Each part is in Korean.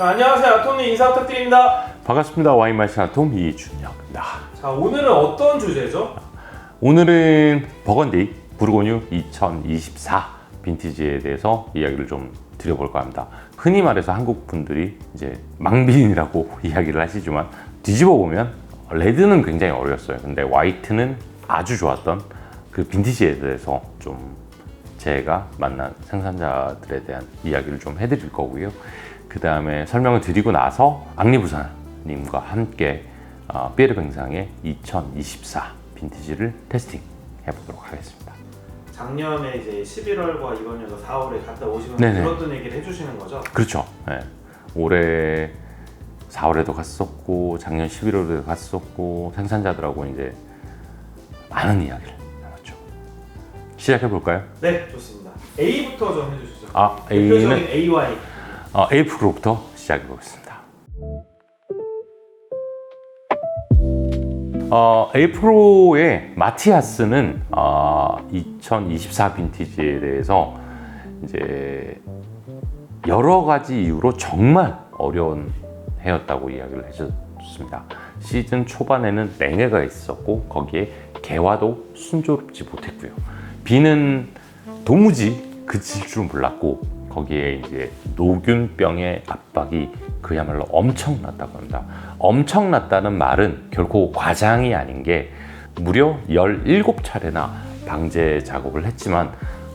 자, 안녕하세요. 아톰님 인사 부탁드립니다. 반갑습니다. 와인 마시는 아톰 이준혁입니다. 자, 오늘은 어떤 주제죠? 오늘은 버건디 부르고뉴 2024 빈티지에 대해서 이야기를 좀 드려볼까 합니다. 흔히 말해서 한국 분들이 이제 망빈이라고 이야기를 하시지만 뒤집어 보면 레드는 굉장히 어려웠어요. 근데 화이트는 아주 좋았던 그 빈티지에 대해서 좀 제가 만난 생산자들에 대한 이야기를 좀 해드릴 거고요. 그 다음에 설명을 드리고 나서 앙리부사님과 함께 삐에르뱅상의 2024 빈티지를 테스팅 해보도록 하겠습니다. 작년에 이제 11월과 이번 연도 4월에 갔다 오시면서 네네. 들었던 얘기를 해주시는 거죠? 그렇죠. 네. 올해 4월에도 갔었고 작년 11월에도 갔었고 생산자들하고 이제 많은 이야기를 나눴죠. 시작해 볼까요? 네, 좋습니다. A부터 좀 해주시죠. A는 대표적인 AY. 에이프로부터 시작해 보겠습니다. 에이프로의 마티아스는 2024 빈티지에 대해서 이제 여러 가지 이유로 정말 어려운 해였다고 이야기를 해줬습니다. 시즌 초반에는 냉해가 있었고 거기에 개화도 순조롭지 못했고요. 비는 도무지 그칠 줄 몰랐고 거기에 이제 노균병의 압박이 그야말로 엄청났다고 합니다. 엄청났다는 말은 결코 과장이 아닌 게 무려 17차례나 방제 작업을 했지만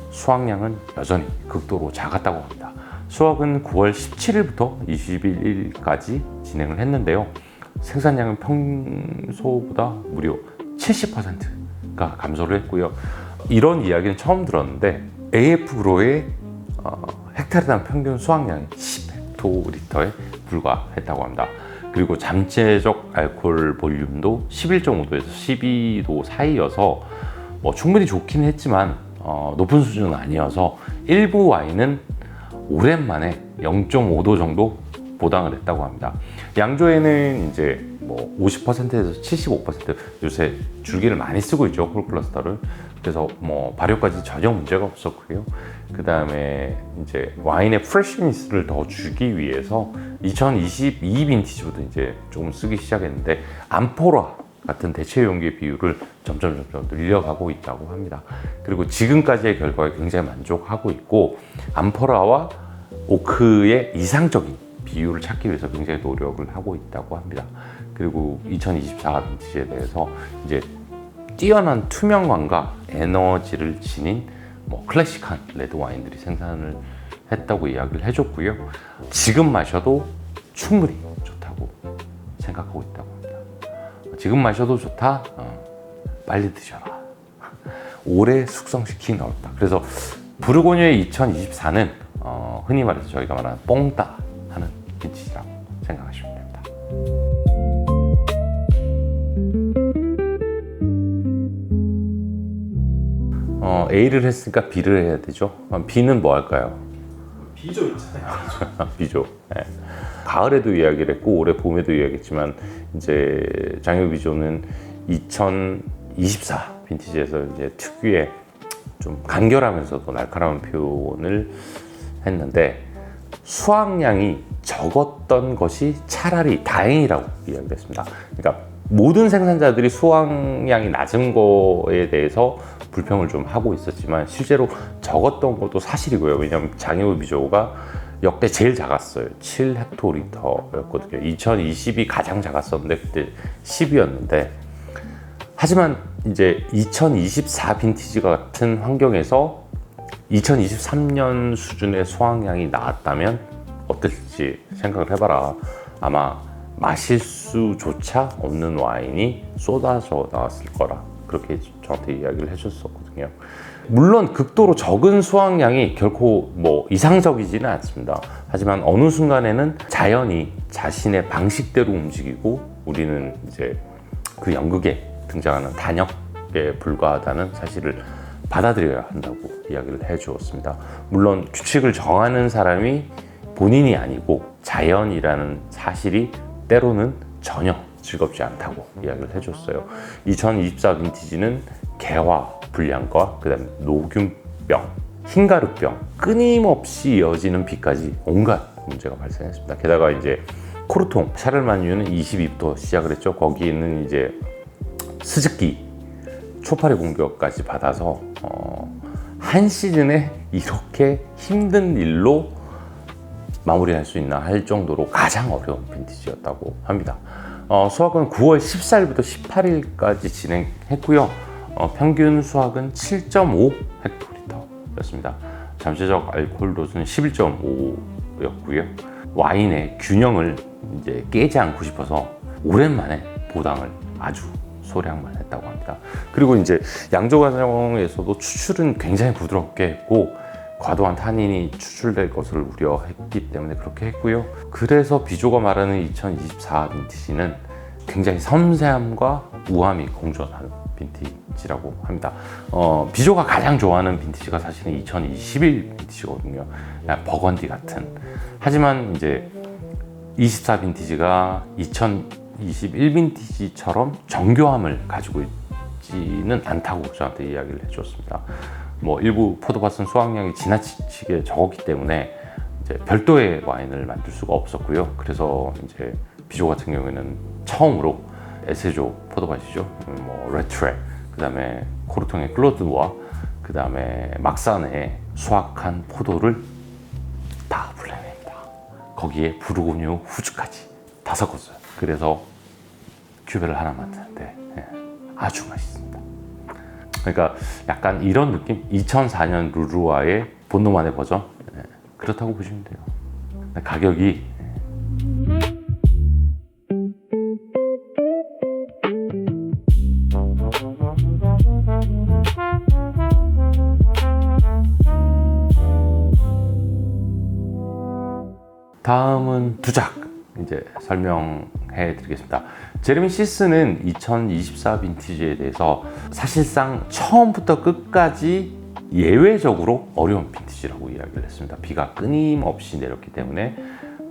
수확량은 여전히 극도로 작았다고 합니다. 수확은 9월 17일부터 21일까지 진행을 했는데요. 생산량은 평소보다 무려 70%가 감소를 했고요. 이런 이야기는 처음 들었는데 AF그로의 헥타르당 평균 수확량이 10헥토리터에 불과했다고 합니다. 그리고 잠재적 알코올 볼륨도 11.5도에서 12도 사이여서 충분히 좋긴 했지만 높은 수준은 아니어서 일부 와인은 오랜만에 0.5도 정도 보당을 했다고 합니다. 양조에는 이제 50%에서 75% 요새 줄기를 많이 쓰고 있죠, 홀클러스터를. 그래서 발효까지 전혀 문제가 없었고요. 그 다음에 이제 와인의 프레시니스를 더 주기 위해서 2022 빈티지부터 이제 조금 쓰기 시작했는데 암포라 같은 대체 용기의 비율을 점점 늘려가고 있다고 합니다. 그리고 지금까지의 결과에 굉장히 만족하고 있고 암포라와 오크의 이상적인 비율을 찾기 위해서 굉장히 노력을 하고 있다고 합니다. 그리고 2024 빈티지에 대해서 이제 뛰어난 투명감과 에너지를 지닌 클래식한 레드 와인들이 생산을 했다고 이야기를 해줬고요. 지금 마셔도 충분히 좋다고 생각하고 있다고 합니다. 지금 마셔도 좋다? 빨리 드셔라. 오래 숙성시키긴 어렵다. 그래서 부르고뉴의 2024는 흔히 말해서 저희가 말하는 뽕따 하는 빈티지라고 생각하시면 됩니다. A를 했으니까 B를 해야 되죠. B는 뭐 할까요? 비조 있잖아요. B죠. 네. 가을에도 이야기를 했고 올해 봄에도 이야기했지만 이제 장요 비조는 2024 빈티지에서 이제 특유의 좀 간결하면서도 날카로운 표현을 했는데 수확량이 적었던 것이 차라리 다행이라고 이야기를 했습니다. 그러니까 모든 생산자들이 수확량이 낮은 거에 대해서 불평을 좀 하고 있었지만 실제로 적었던 것도 사실이고요. 왜냐하면 장요 비조가 역대 제일 작았어요. 7헥토리터였거든요. 2020이 가장 작았었는데 그때 10이었는데 하지만 이제 2024 빈티지 같은 환경에서 2023년 수준의 수확량이 나왔다면 어떨지 생각을 해봐라. 아마 마실 수조차 없는 와인이 쏟아져 나왔을 거라 그렇게 저한테 이야기를 해줬었거든요. 물론 극도로 적은 수확량이 결코 이상적이지는 않습니다. 하지만 어느 순간에는 자연이 자신의 방식대로 움직이고 우리는 이제 그 연극에 등장하는 단역에 불과하다는 사실을 받아들여야 한다고 이야기를 해주었습니다. 물론 규칙을 정하는 사람이 본인이 아니고 자연이라는 사실이 때로는 전혀 즐겁지 않다고 이야기를 해줬어요. 2024 빈티지는 개화 불량과 그 다음에 노균병, 흰가루병, 끊임없이 이어지는 비까지 온갖 문제가 발생했습니다. 게다가 이제 코르통 샤를마니유는 22부터 시작을 했죠. 거기에는 이제 스즈키 초파리 공격까지 받아서 한 시즌에 이렇게 힘든 일로 마무리할 수 있나 할 정도로 가장 어려운 빈티지였다고 합니다. 수확은 9월 14일부터 18일까지 진행했고요. 평균 수확은 7.5 헥토리터였습니다. 잠재적 알코올 도수는 11.5였고요. 와인의 균형을 이제 깨지 않고 싶어서 오랜만에 보당을 아주 소량만 했다고 합니다. 그리고 이제 양조 과정에서도 추출은 굉장히 부드럽게 했고 과도한 탄닌이 추출될 것을 우려했기 때문에 그렇게 했고요. 그래서 비조가 말하는 2024 빈티지는 굉장히 섬세함과 우함이 공존하는 빈티지라고 합니다. 비조가 가장 좋아하는 빈티지가 사실은 2021 빈티지거든요. 버건디 같은. 하지만 이제 24 빈티지가 2021 빈티지처럼 정교함을 가지고 있지는 않다고 저한테 이야기를 해주었습니다. 뭐 일부 포도밭은 수확량이 지나치게 적었기 때문에 이제 별도의 와인을 만들 수가 없었고요. 그래서 이제 비조 같은 경우에는 처음으로 에세조 포도밭이죠. 뭐 레트레, 그다음에 코르통의 클로드와 그다음에 막산에 수확한 포도를 다 블렌드합니다. 거기에 부르고뉴 후주까지 다 섞었어요. 그래서 큐베를 하나 만드는데 아주 맛있습니다. 그러니까 약간 이런 느낌? 2004년 루루아의 본노만의 버전? 그렇다고 보시면 돼요. 가격이 다음은 두 작 이제 설명해 드리겠습니다. 제레미 시스는 2024 빈티지에 대해서 사실상 처음부터 끝까지 예외적으로 어려운 빈티지라고 이야기를 했습니다. 비가 끊임없이 내렸기 때문에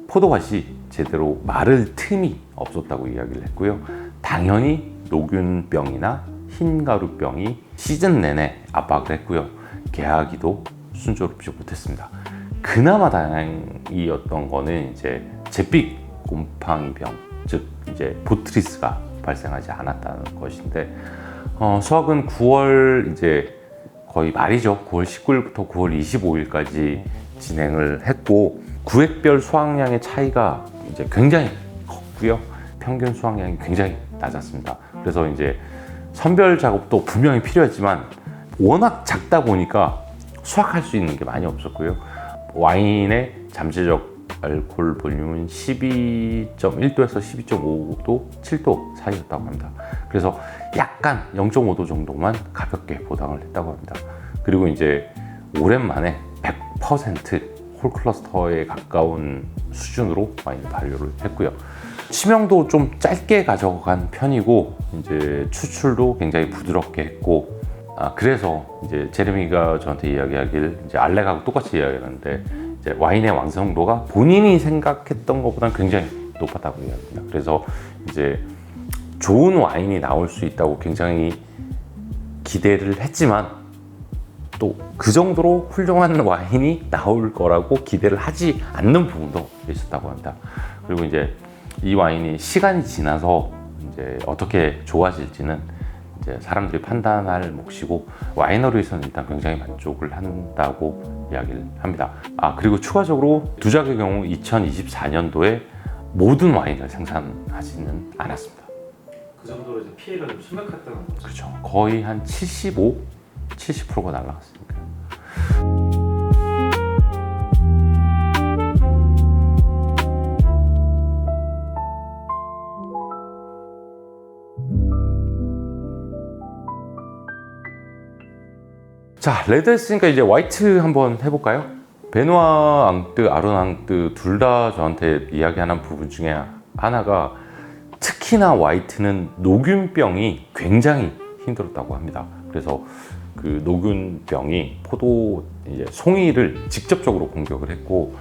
포도밭이 제대로 마를 틈이 없었다고 이야기를 했고요. 당연히 노균병이나 흰가루병이 시즌 내내 압박을 했고요. 개화기도 순조롭지 못했습니다. 그나마 다행이었던 거는 이제 잿빛 곰팡이병, 즉 이제 보트리스가 발생하지 않았다는 것인데 수확은 9월 이제 거의 말이죠. 9월 19일부터 9월 25일까지 진행을 했고 구획별 수확량의 차이가 이제 굉장히 컸고요. 평균 수확량이 굉장히 낮았습니다. 그래서 이제 선별 작업도 분명히 필요했지만 워낙 작다 보니까 수확할 수 있는 게 많이 없었고요. 와인의 잠재적 알코올 볼륨은 12.1도에서 12.5도, 7도 사이였다고 합니다. 그래서 약간 0.5도 정도만 가볍게 보당을 했다고 합니다. 그리고 이제 오랜만에 100% 홀클러스터에 가까운 수준으로 와인을 발효를 했고요. 치명도 좀 짧게 가져간 편이고 이제 추출도 굉장히 부드럽게 했고 그래서 이제 제레미가 저한테 이야기하길 이제 알렉하고 똑같이 이야기하는데 이제 와인의 완성도가 본인이 생각했던 것보다 굉장히 높았다고 이야기합니다. 그래서 이제 좋은 와인이 나올 수 있다고 굉장히 기대를 했지만 또 그 정도로 훌륭한 와인이 나올 거라고 기대를 하지 않는 부분도 있었다고 합니다. 그리고 이제 이 와인이 시간이 지나서 이제 어떻게 좋아질지는 이제 사람들이 판단할 몫이고 와이너리에서는 일단 굉장히 만족을 한다고 이야기를 합니다. 그리고 추가적으로 두 작의 경우 2024년도에 모든 와인을 생산하지는 않았습니다. 그 정도로 이제 피해가 좀 심각했다는 거죠. 그렇죠. 거의 한 70%가 날라갔으니까. 자, 레드 했으니까 이제 화이트 한번 해볼까요? 베누아 앙뜨, 아론 앙뜨 둘 다 저한테 이야기하는 부분 중에 하나가 특히나 화이트는 노균병이 굉장히 힘들었다고 합니다. 그래서 그 노균병이 포도 이제 송이를 직접적으로 공격을 했고,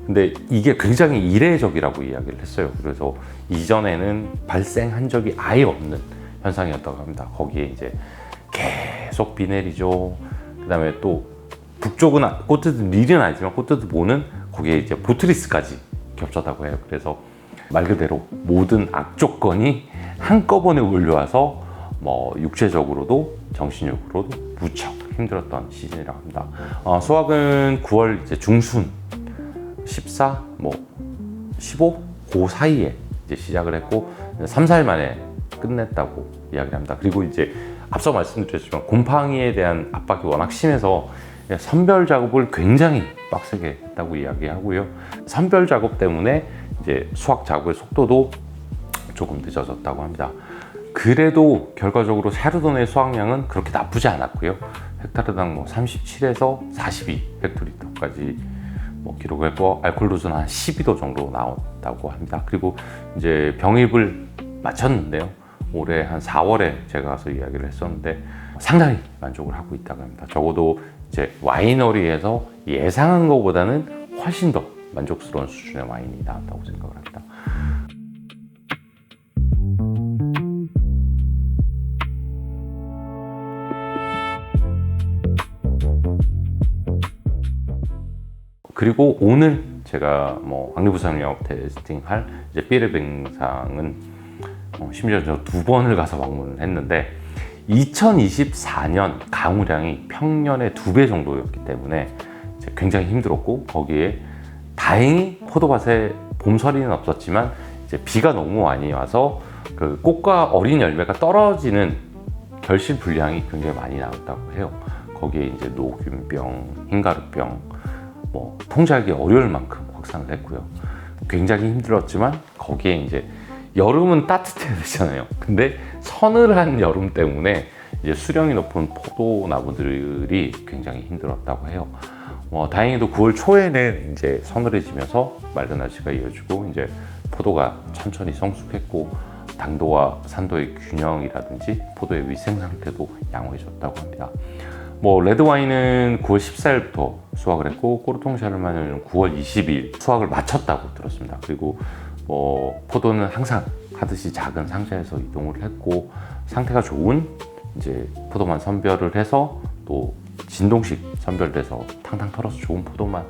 근데 이게 굉장히 이례적이라고 이야기를 했어요. 그래서 이전에는 발생한 적이 아예 없는 현상이었다고 합니다. 거기에 이제 계속 비 내리죠. 그 다음에 또 북쪽은 코트드 릴은 아니지만 코트드 모는 거기에 이제 보트리스까지 겹쳤다고 해요. 그래서 말 그대로 모든 악조건이 한꺼번에 올려와서 뭐 육체적으로도 정신력으로도 무척 힘들었던 시즌이라고 합니다. 수학은 9월 이제 중순 14, 뭐 15, 그 사이에 이제 시작을 했고 3, 4일 만에 끝냈다고 이야기를 합니다. 그리고 이제 앞서 말씀드렸지만 곰팡이에 대한 압박이 워낙 심해서 선별 작업을 굉장히 빡세게 했다고 이야기하고요. 선별 작업 때문에 이제 수학 작업의 속도도 조금 늦어졌다고 합니다. 그래도 결과적으로 샤르도네 수확량은 그렇게 나쁘지 않았고요. 헥타르당 뭐 37에서 42 헥토리터까지 뭐 기록했고 알코올 도수는 한 12도 정도 나왔다고 합니다. 그리고 이제 병입을 마쳤는데요. 올해 한 4월에 제가 가서 이야기를 했었는데 상당히 만족을 하고 있다고 합니다. 적어도 이제 와이너리에서 예상한 것보다는 훨씬 더 만족스러운 수준의 와인이 나왔다고 생각을 합니다. 그리고 오늘 제가 뭐 왕리부산 영업 테스팅할 이제 삐르뱅상은 심지어 저 2번을 가서 방문을 했는데 2024년 강우량이 평년의 2배 정도였기 때문에 이제 굉장히 힘들었고 거기에 다행히 포도밭에 봄서리는 없었지만 이제 비가 너무 많이 와서 그 꽃과 어린 열매가 떨어지는 결실 분량이 굉장히 많이 나왔다고 해요. 거기에 이제 노균병, 흰가루병 뭐 통제하기 어려울 만큼 확산을 했고요. 굉장히 힘들었지만 거기에 이제 여름은 따뜻해야 되잖아요. 근데 서늘한 여름 때문에 이제 수령이 높은 포도나무들이 굉장히 힘들었다고 해요. 다행히도 9월 초에는 이제 서늘해지면서 맑은 날씨가 이어지고 이제 포도가 천천히 성숙했고 당도와 산도의 균형이라든지 포도의 위생 상태도 양호해졌다고 합니다. 뭐 레드와인은 9월 14일부터 수확을 했고 꼬르통 샤르마니는 9월 20일 수확을 마쳤다고 들었습니다. 그리고 뭐 포도는 항상 하듯이 작은 상자에서 이동을 했고 상태가 좋은 이제 포도만 선별을 해서 또 진동식 선별돼서 탕탕 털어서 좋은 포도만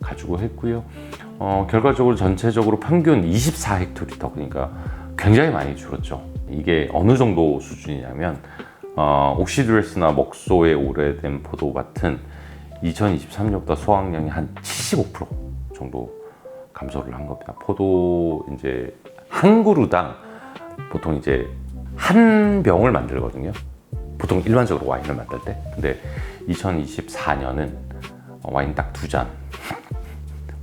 가지고 했고요. 결과적으로 전체적으로 평균 24헥토리터, 그러니까 굉장히 많이 줄었죠. 이게 어느 정도 수준이냐면 옥시드레스나 먹소의 오래된 포도밭은 2023년보다 수확량이 한 75% 정도 감소를 한 겁니다. 포도 이제 한 그루당 보통 이제 한 병을 만들거든요. 보통 일반적으로 와인을 만들 때. 근데 2024년은 와인 딱 2잔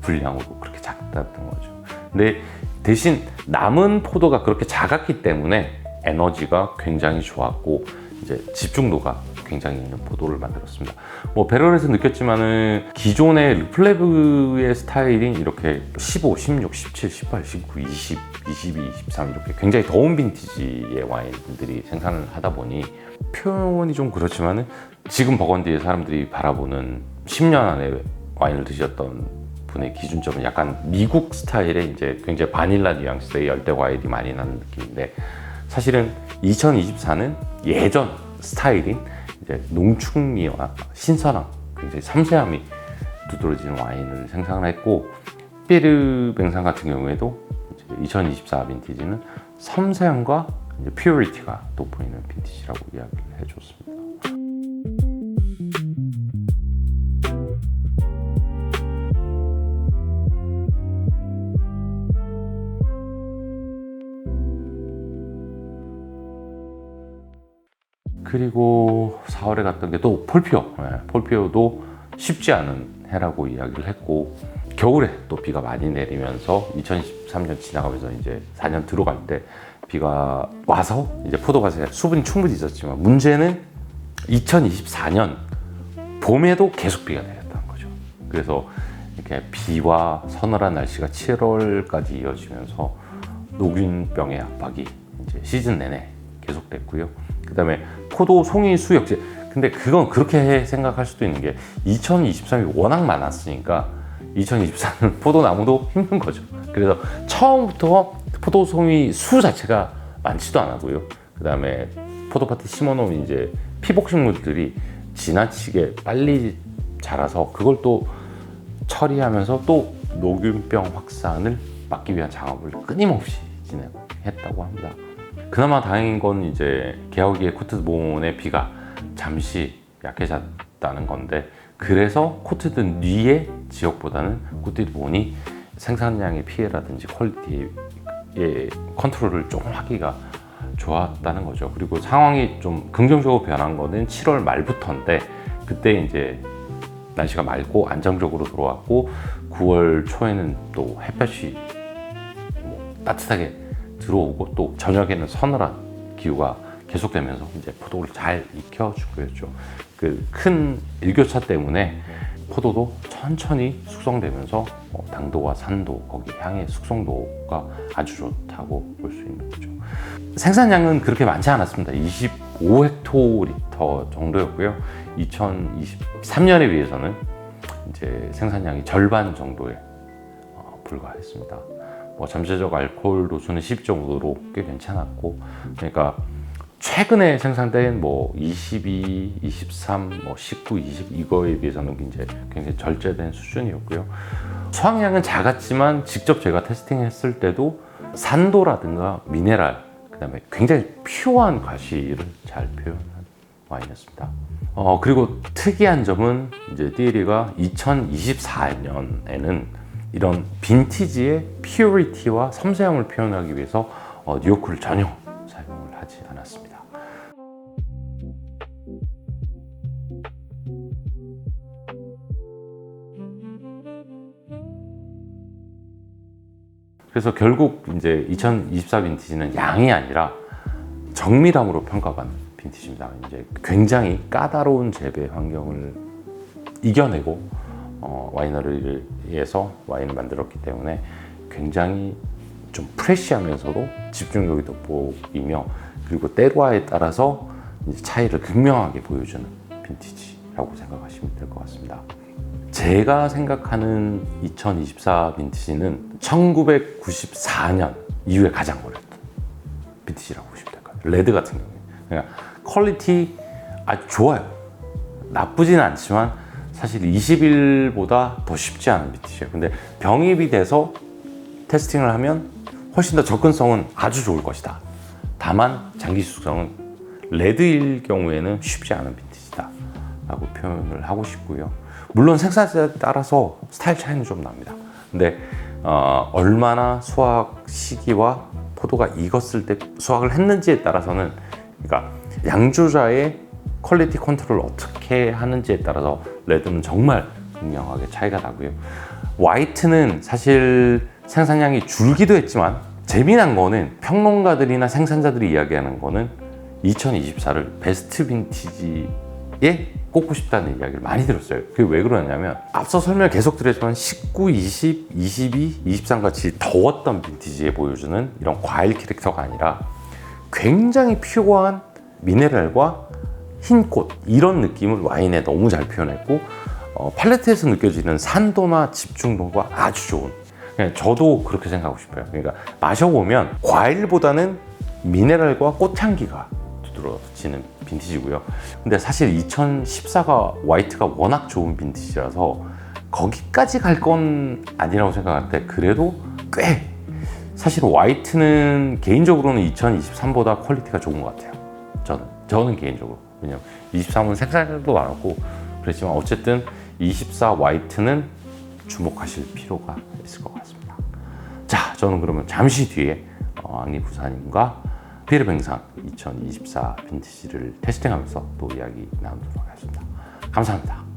분량으로 그렇게 작다던 거죠. 근데 대신 남은 포도가 그렇게 작았기 때문에 에너지가 굉장히 좋았고 이제 집중도가 굉장히 있는 포도를 만들었습니다. 뭐 배럴에서 느꼈지만은 기존의 르플레브의 스타일이 이렇게 15, 16, 17, 18, 19, 20, 22, 23 이렇게 굉장히 더운 빈티지의 와인들이 생산을 하다 보니 표현이 좀 그렇지만은 지금 버건디의 사람들이 바라보는 10년 안에 와인을 드셨던 분의 기준점은 약간 미국 스타일의 이제 굉장히 바닐라 뉘앙스의 열대 과일이 많이 나는 느낌인데 사실은 2024는 예전 스타일인 이제 농축미와 신선함, 굉장히 섬세함이 두드러지는 와인을 생산했고 삐르뱅상 같은 경우에도 2024 빈티지는 섬세함과 이제 퓨어리티가 돋보이는 빈티지라고 이야기를 해줬습니다. 그리고 4월에 갔던 게 또 폴피오. 폴피오도 쉽지 않은 해라고 이야기를 했고 겨울에 또 비가 많이 내리면서 2023년 지나가면서 이제 4년 들어갈 때 비가 와서 이제 포도밭에 수분이 충분히 있었지만 문제는 2024년 봄에도 계속 비가 내렸다는 거죠. 그래서 이렇게 비와 서늘한 날씨가 7월까지 이어지면서 노균병의 압박이 이제 시즌 내내 계속됐고요. 그 다음에 포도 송이 수역제. 근데 그건 그렇게 생각할 수도 있는 게 2023이 워낙 많았으니까 2024는 포도나무도 힘든 거죠. 그래서 처음부터 포도송이 수 자체가 많지도 않았고요. 그 다음에 포도밭에 심어놓은 이제 피복식물들이 지나치게 빨리 자라서 그걸 또 처리하면서 또 녹균병 확산을 막기 위한 작업을 끊임없이 진행했다고 합니다. 그나마 다행인 건 이제 개화기의 코트드본의 비가 잠시 약해졌다는 건데, 그래서 코트드 뉘의 지역보다는 코트드본이 생산량의 피해라든지 퀄리티의 컨트롤을 조금 하기가 좋았다는 거죠. 그리고 상황이 좀 긍정적으로 변한 거는 7월 말부터인데, 그때 이제 날씨가 맑고 안정적으로 들어왔고 9월 초에는 또 햇볕이 따뜻하게 들어오고 또 저녁에는 서늘한 기후가 계속되면서 이제 포도를 잘 익혀주고 있죠. 그 큰 일교차 때문에 포도도 천천히 숙성되면서 당도와 산도, 거기 향의 숙성도가 아주 좋다고 볼 수 있는 거죠. 생산량은 그렇게 많지 않았습니다. 25헥토리터 정도였고요. 2023년에 비해서는 이제 생산량이 절반 정도에 불과했습니다. 잠재적 알코올 도수는 10.5도로 꽤 괜찮았고, 그러니까 최근에 생산된 22, 23, 19, 20 이거에 비해서는 이제 굉장히 절제된 수준이었고요. 수확량은 작았지만 직접 제가 테스팅했을 때도 산도라든가 미네랄, 그다음에 굉장히 퓨어한 과실을 잘 표현한 와인이었습니다. 그리고 특이한 점은 이제 띠에리가 2024년에는 이런 빈티지의 퓨어리티와 섬세함을 표현하기 위해서 뉴오크를 전혀 사용을 하지 않았습니다. 그래서 결국 이제 2024 빈티지는 양이 아니라 정밀함으로 평가받는 빈티지입니다. 이제 굉장히 까다로운 재배 환경을 이겨내고 와이너리에서 와인을 만들었기 때문에 굉장히 좀 프레시하면서도 집중력이 돋보이며, 그리고 때로에 따라서 이제 차이를 극명하게 보여주는 빈티지라고 생각하시면 될 것 같습니다. 제가 생각하는 2024 빈티지는 1994년 이후에 가장 오래된 빈티지라고 보시면 될 것 같아요. 레드 같은 경우에 그러니까 퀄리티 아주 좋아요. 나쁘진 않지만 사실 21보다 더 쉽지 않은 빈티지예요. 근데 병입이 돼서 테스팅을 하면 훨씬 더 접근성은 아주 좋을 것이다. 다만 장기 숙성은 레드일 경우에는 쉽지 않은 빈티지다 라고 표현을 하고 싶고요. 물론 생산자에 따라서 스타일 차이는 좀 납니다. 근데 얼마나 수확 시기와 포도가 익었을 때 수확을 했는지에 따라서는, 그러니까 양조자의 퀄리티 컨트롤을 어떻게 하는지에 따라서 레드는 정말 극명하게 차이가 나고요. 화이트는 사실 생산량이 줄기도 했지만, 재미난 거는 평론가들이나 생산자들이 이야기하는 거는 2024를 베스트 빈티지에 꼽고 싶다는 이야기를 많이 들었어요. 그게 왜 그러냐면, 앞서 설명을 계속 드렸지만 19, 20, 22, 23 같이 더웠던 빈티지에 보여주는 이런 과일 캐릭터가 아니라 굉장히 퓨어한 미네랄과 흰꽃, 이런 느낌을 와인에 너무 잘 표현했고, 팔레트에서 느껴지는 산도나 집중도가 아주 좋은, 그냥 저도 그렇게 생각하고 싶어요. 그러니까 마셔보면 과일보다는 미네랄과 꽃향기가 두드러지는 빈티지고요. 근데 사실 2014가 화이트가 워낙 좋은 빈티지라서 거기까지 갈 건 아니라고 생각하는데, 그래도 꽤 사실 화이트는 개인적으로는 2023보다 퀄리티가 좋은 것 같아요. 저는 개인적으로. 왜냐면 23은 생산량도 많았고 그랬지만 어쨌든 24 화이트는 주목하실 필요가 있을 것 같습니다. 자, 저는 그러면 잠시 뒤에 앙리 부사님과 피에르뱅상 2024 빈티지를 테스팅하면서 또 이야기 나누도록 하겠습니다. 감사합니다.